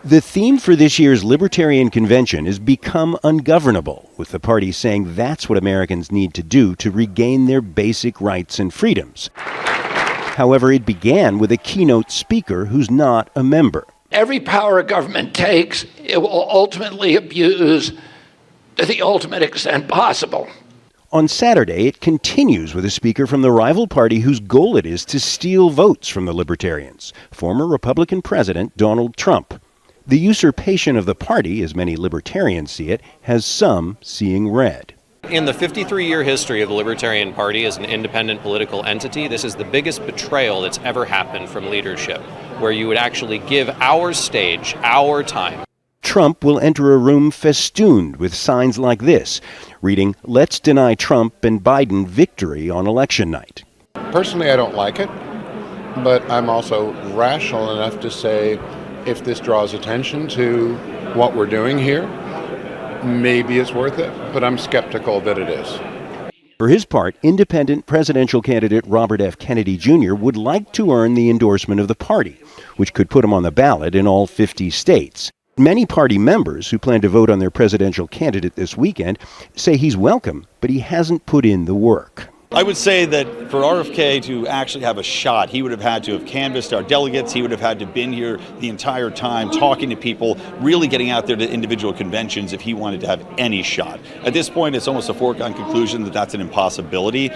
The theme for this year's Libertarian convention is become ungovernable, with the party saying that's what Americans need to do to regain their basic rights and freedoms. However, it began with a keynote speaker who's not a member. Every power a government takes, it will ultimately abuse to the ultimate extent possible. On Saturday, it continues with a speaker from the rival party whose goal it is to steal votes from the Libertarians, former Republican President Donald Trump. The usurpation of the party, as many Libertarians see it, has some seeing red. In the 53-year history of the Libertarian Party as an independent political entity, this is the biggest betrayal that's ever happened from leadership, where you would actually give our stage, our time. Trump will enter a room festooned with signs like this, reading, "Let's deny Trump and Biden victory on election night." Personally, I don't like it, but I'm also rational enough to say if this draws attention to what we're doing here, maybe it's worth it, but I'm skeptical that it is. For his part, independent presidential candidate Robert F. Kennedy Jr. would like to earn the endorsement of the party, which could put him on the ballot in all 50 states. Many party members who plan to vote on their presidential candidate this weekend say he's welcome, but he hasn't put in the work. I would say that for RFK to actually have a shot, he would have had to have canvassed our delegates. He would have had to have been here the entire time, talking to people, really getting out there to individual conventions if he wanted to have any shot. At this point, it's almost a foregone conclusion that that's an impossibility.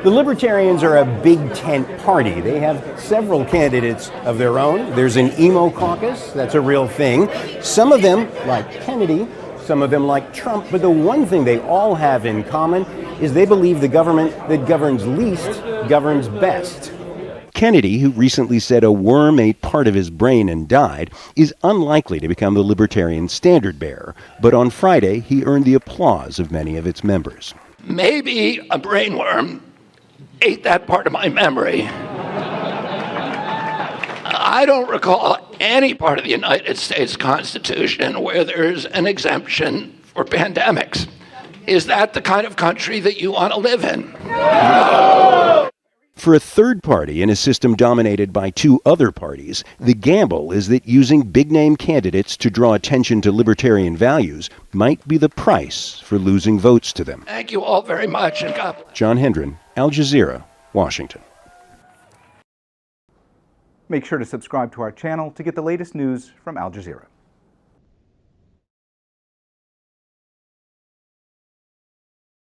The Libertarians are a big tent party. They have several candidates of their own. There's an emo caucus, that's a real thing. Some of them, like Kennedy, some of them like Trump, but the one thing they all have in common is they believe the government that governs least governs best. Kennedy, who recently said a worm ate part of his brain and died, is unlikely to become the Libertarian standard bearer, but on Friday he earned the applause of many of its members. Maybe a brainworm ate that part of my memory. I don't recall any part of the United States Constitution where there's an exemption for pandemics. Is that the kind of country that you want to live in? No. For a third party in a system dominated by two other parties, the gamble is that using big-name candidates to draw attention to libertarian values might be the price for losing votes to them. Thank you all very much. And God bless. John Hendren, Al Jazeera, Washington. Make sure to subscribe to our channel to get the latest news from Al Jazeera.